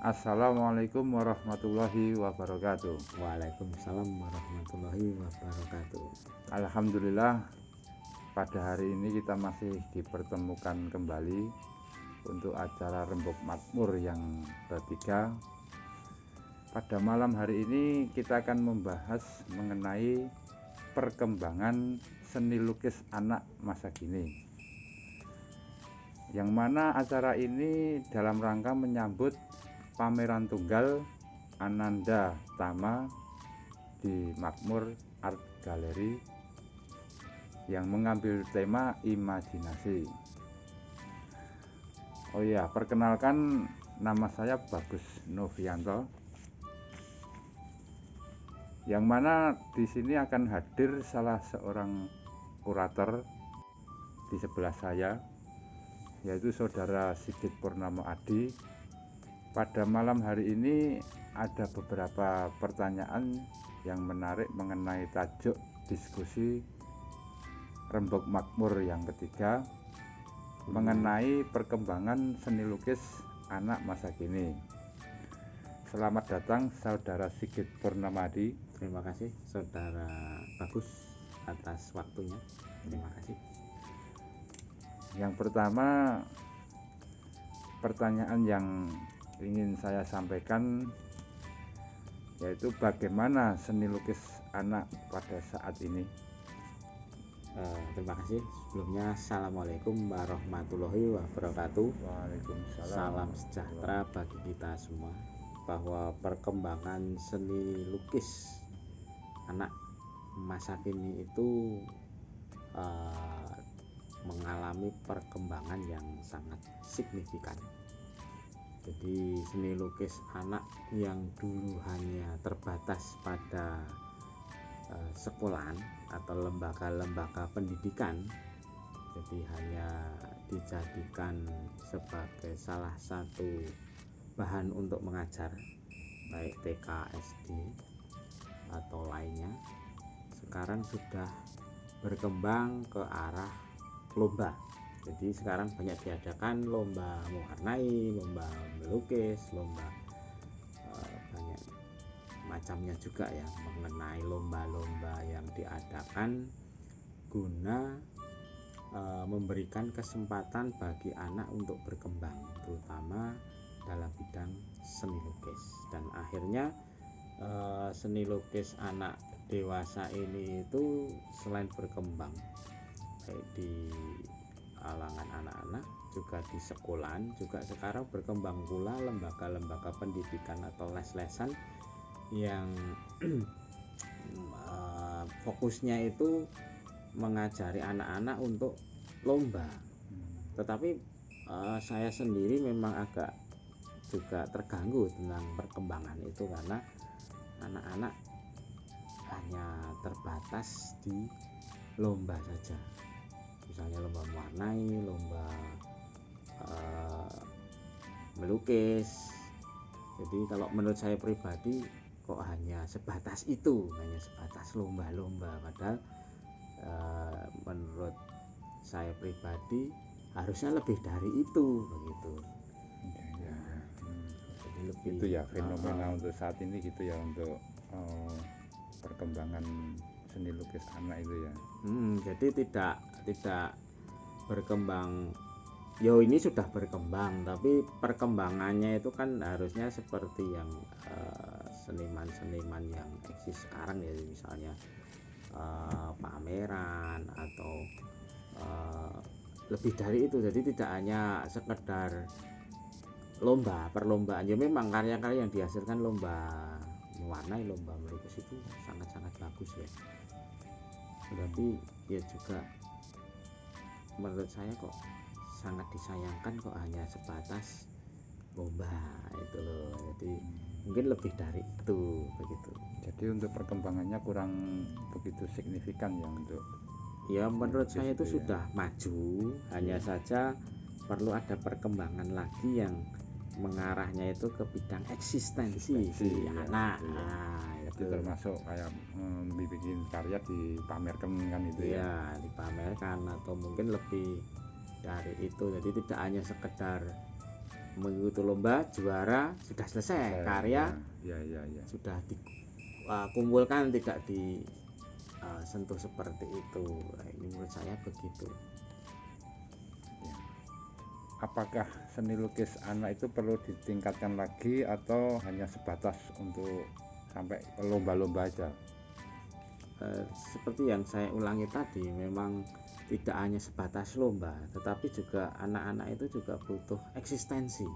Assalamualaikum warahmatullahi wabarakatuh. Waalaikumsalam warahmatullahi wabarakatuh. Alhamdulillah, pada hari ini kita masih dipertemukan kembali untuk acara Rembuk Makmur yang ketiga. Pada malam hari ini kita akan membahas mengenai perkembangan seni lukis anak masa kini, yang mana acara ini dalam rangka menyambut pameran tunggal Ananda Tama di Makmur Art Gallery yang mengambil tema imajinasi. Oh ya, perkenalkan, nama saya Bagus Novianto, yang mana di sini akan hadir salah seorang kurator di sebelah saya, yaitu Saudara Sigit Purnamo Adi. Pada malam hari ini ada beberapa pertanyaan yang menarik mengenai tajuk diskusi Rembuk Makmur yang ketiga mengenai perkembangan seni lukis anak masa kini. Selamat datang Saudara Sigit Purnamo Adi. Terima kasih Saudara Bagus atas waktunya. Terima kasih. Yang pertama, pertanyaan yang ingin saya sampaikan yaitu bagaimana seni lukis anak pada saat ini. Terima kasih. Sebelumnya Assalamualaikum warahmatullahi wabarakatuh. Waalaikumsalam. Salam sejahtera bagi kita semua, bahwa perkembangan seni lukis anak masa kini itu mengalami perkembangan yang sangat signifikan. Jadi seni lukis anak yang dulu hanya terbatas pada sekolahan atau lembaga-lembaga pendidikan, jadi hanya dijadikan sebagai salah satu bahan untuk mengajar, baik TK, SD atau lainnya, sekarang sudah berkembang ke arah lomba. Jadi sekarang banyak diadakan lomba mewarnai, lomba melukis, lomba banyak macamnya juga ya, mengenai lomba-lomba yang diadakan guna memberikan kesempatan bagi anak untuk berkembang, terutama dalam bidang seni lukis. Dan akhirnya seni lukis anak dewasa ini itu selain berkembang baik di kalangan anak-anak, juga di sekolahan, juga sekarang berkembang pula lembaga-lembaga pendidikan atau les-lesan yang fokusnya itu mengajari anak-anak untuk lomba. Tetapi saya sendiri memang agak juga terganggu tentang perkembangan itu, karena anak-anak hanya terbatas di lomba saja, misalnya lomba mewarnai, lomba melukis. Jadi kalau menurut saya pribadi kok hanya sebatas itu, hanya sebatas lomba-lomba, padahal menurut saya pribadi harusnya lebih dari itu, begitu. Ya. Jadi lebih Itu ya fenomena untuk saat ini gitu ya, untuk perkembangan seni lukis anak itu ya. Jadi tidak berkembang. Yo, ini sudah berkembang, tapi perkembangannya itu kan harusnya seperti yang seniman-seniman yang eksis sekarang ya, misalnya pameran atau lebih dari itu. Jadi tidak hanya sekedar lomba, perlombaan. Ya memang karya-karya yang dihasilkan lomba mewarnai, lomba melukis itu sangat-sangat bagus ya. Tapi ya juga menurut saya kok sangat disayangkan kok hanya sebatas lomba itu loh. Jadi mungkin lebih dari itu, begitu. Jadi untuk perkembangannya kurang begitu signifikan ya untuk. Ya menurut saya itu ya sudah maju, hanya saja perlu ada perkembangan lagi yang mengarahnya itu ke bidang eksistensi si anak. Itu termasuk kayak bikin karya dipamerkan kan itu ya, dipamerkan atau mungkin lebih dari itu. Jadi tidak hanya sekedar mengikuti lomba, juara, sudah selesai, karya ya. sudah dikumpulkan, tidak disentuh seperti itu. Nah, ini menurut saya begitu. Apakah seni lukis anak itu perlu ditingkatkan lagi atau hanya sebatas untuk sampai lomba-lomba aja? Seperti yang saya ulangi tadi, memang tidak hanya sebatas lomba, tetapi juga anak-anak itu juga butuh eksistensi,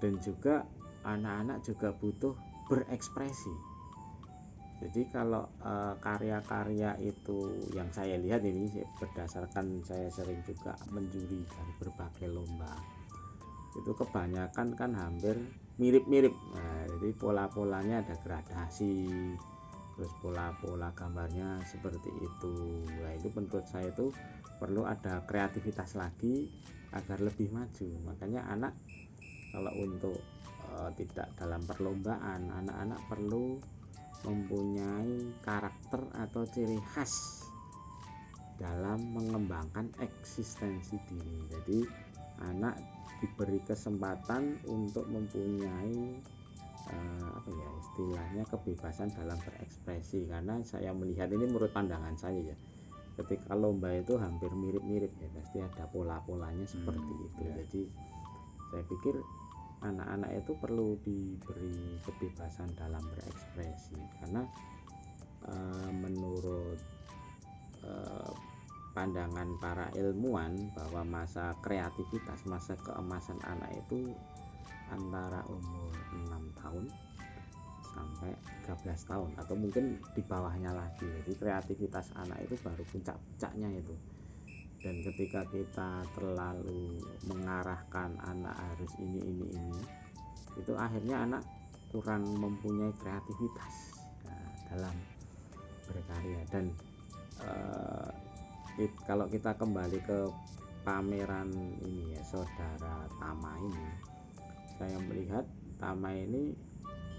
dan juga anak-anak juga butuh berekspresi. Jadi kalau karya-karya itu yang saya lihat ini berdasarkan saya sering juga menjuri dari berbagai lomba, itu kebanyakan kan hampir mirip-mirip. Nah, jadi pola-polanya ada gradasi, terus pola-pola gambarnya seperti itu. Nah, itu menurut saya itu perlu ada kreativitas lagi agar lebih maju. Makanya anak kalau untuk tidak dalam perlombaan, anak-anak perlu mempunyai karakter atau ciri khas dalam mengembangkan eksistensi diri. Jadi anak diberi kesempatan untuk mempunyai istilahnya kebebasan dalam berekspresi. Karena saya melihat ini menurut pandangan saya ya, ketika lomba itu hampir mirip-mirip ya, pasti ada pola-polanya seperti itu. Jadi saya pikir anak-anak itu perlu diberi kebebasan dalam berekspresi, karena menurut pandangan para ilmuwan bahwa masa kreativitas, masa keemasan anak itu antara umur 6 tahun sampai 13 tahun atau mungkin di bawahnya lagi. Jadi kreativitas anak itu baru puncak-puncaknya itu. Dan ketika kita terlalu mengarahkan anak harus ini, itu akhirnya anak kurang mempunyai kreativitas dalam berkarya. Dan kalau kita kembali ke pameran ini ya, saudara Tama ini, saya melihat Tama ini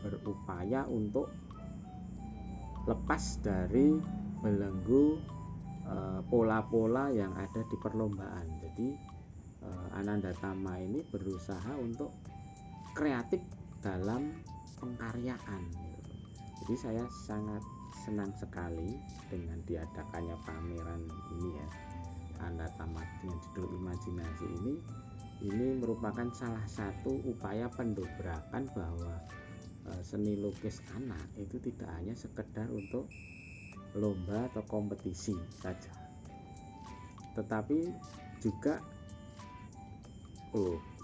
berupaya untuk lepas dari belenggu pola-pola yang ada di perlombaan. Jadi Ananda Tama ini berusaha untuk kreatif dalam pengkaryaan. Jadi saya sangat senang sekali dengan diadakannya pameran ini ya, Ananda Tama dengan judul Imajinasi ini merupakan salah satu upaya pendobrakan bahwa seni lukis anak itu tidak hanya sekedar untuk lomba atau kompetisi saja, tetapi juga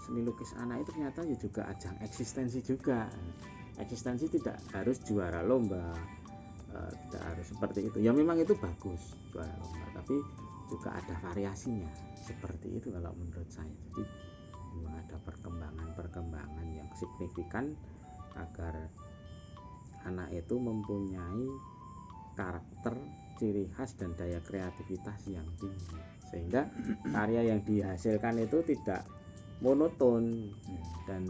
seni lukis anak itu ternyata juga ajang eksistensi juga. Eksistensi tidak harus juara lomba, tidak harus seperti itu ya, memang itu bagus juara lomba, tapi juga ada variasinya seperti itu kalau menurut saya. Jadi memang ada perkembangan yang signifikan agar anak itu mempunyai karakter, ciri khas dan daya kreativitas yang tinggi, sehingga karya yang dihasilkan itu tidak monoton dan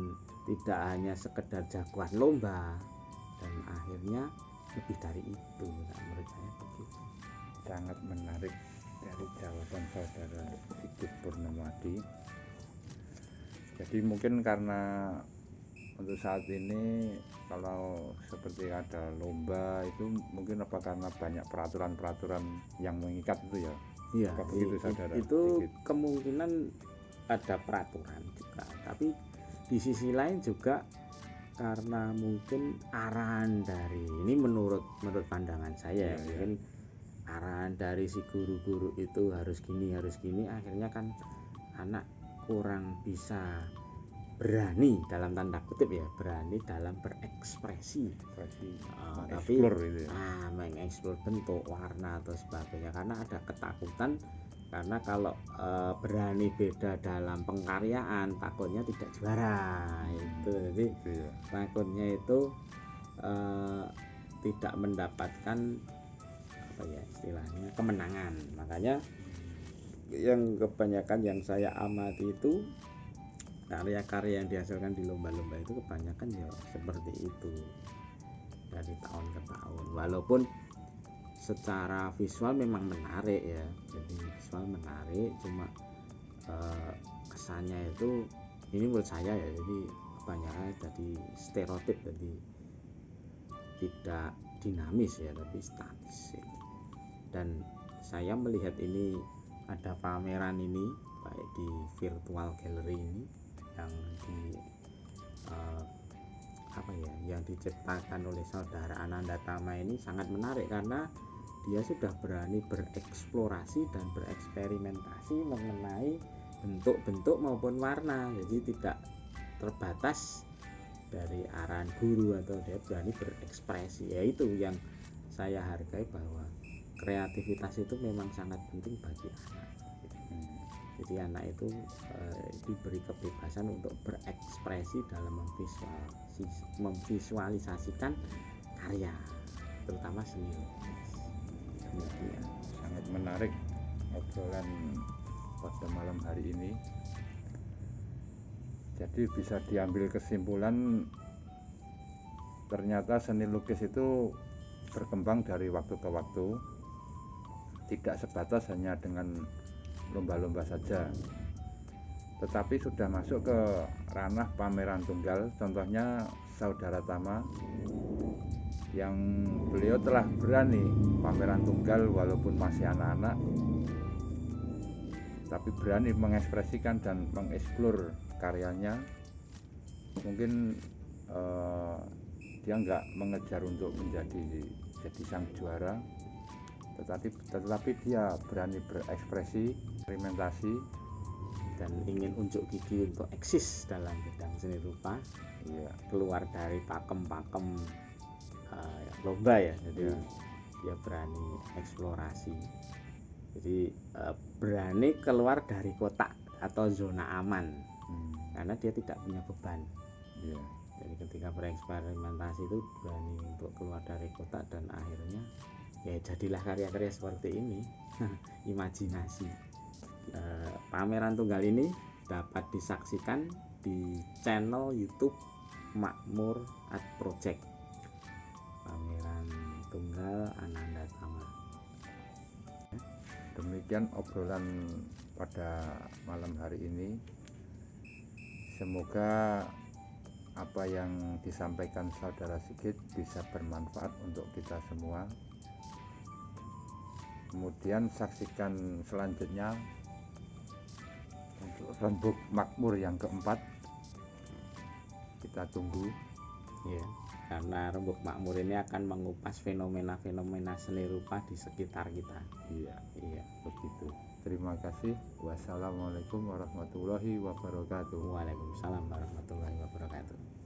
tidak hanya sekedar jagoan lomba, dan akhirnya lebih dari itu. Nah, menurut saya begitu. Sangat menarik dari jawaban saudara Sigit Purnamadi. Jadi mungkin karena untuk saat ini kalau seperti ada lomba itu mungkin apa karena banyak peraturan-peraturan yang mengikat itu ya? Iya, begitu saudara? Itu kemungkinan ada peraturan juga, tapi di sisi lain juga karena mungkin arahan dari ini menurut pandangan saya mungkin arahan dari si guru-guru itu harus gini, akhirnya kan anak kurang bisa berani dalam tanda kutip ya, berani dalam berekspresi, tapi mengeksplor bentuk, warna atau sebagainya, karena ada ketakutan. Karena kalau berani beda dalam pengkaryaan, takutnya tidak juara itu. Jadi takutnya itu tidak mendapatkan istilahnya kemenangan. Makanya yang kebanyakan yang saya amati itu karya-karya yang dihasilkan di lomba-lomba itu kebanyakan ya seperti itu dari tahun ke tahun, walaupun secara visual memang menarik ya, jadi visual menarik, cuma kesannya itu ini menurut saya ya, jadi kebanyakan jadi stereotip, jadi tidak dinamis ya, tapi statis ya. Dan saya melihat ini ada pameran ini baik di virtual gallery ini yang di yang diciptakan oleh saudara Ananda Tama ini sangat menarik, karena dia sudah berani bereksplorasi dan bereksperimentasi mengenai bentuk-bentuk maupun warna, jadi tidak terbatas dari arahan guru, atau dia berani berekspresi. Yaitu yang saya hargai, bahwa kreativitas itu memang sangat penting bagi anak. Jadi anak itu diberi kebebasan untuk berekspresi dalam memvisualisasikan karya, terutama seni. Demikian. Sangat menarik obrolan pada malam hari ini. Jadi bisa diambil kesimpulan, ternyata seni lukis itu berkembang dari waktu ke waktu, tidak sebatas hanya dengan lomba-lomba saja, tetapi sudah masuk ke ranah pameran tunggal. Contohnya saudara Tama, yang beliau telah berani pameran tunggal walaupun masih anak-anak, tapi berani mengekspresikan dan mengeksplor karyanya. Mungkin dia nggak mengejar untuk jadi sang juara, tetapi dia berani berekspresi, eksperimentasi, dan ingin unjuk gigi untuk eksis dalam bidang seni rupa. Iya. Keluar dari pakem-pakem lomba ya, jadi dia berani eksplorasi, jadi berani keluar dari kotak atau zona aman, karena dia tidak punya beban. Iya. Jadi ketika bereksperimentasi itu berani untuk keluar dari kotak, dan akhirnya ya jadilah karya-karya seperti ini. Imajinasi. Pameran tunggal ini dapat disaksikan di channel YouTube Makmur Art Project. Pameran tunggal Ananda Tama. Demikian obrolan pada malam hari ini. Semoga apa yang disampaikan saudara Sigit bisa bermanfaat untuk kita semua. Kemudian saksikan selanjutnya untuk Rembuk Makmur yang keempat. Kita tunggu ya, karena Rembuk Makmur ini akan mengupas fenomena-fenomena seni rupa di sekitar kita. Iya begitu. Terima kasih. Wassalamualaikum warahmatullahi wabarakatuh. Waalaikumsalam warahmatullahi wabarakatuh.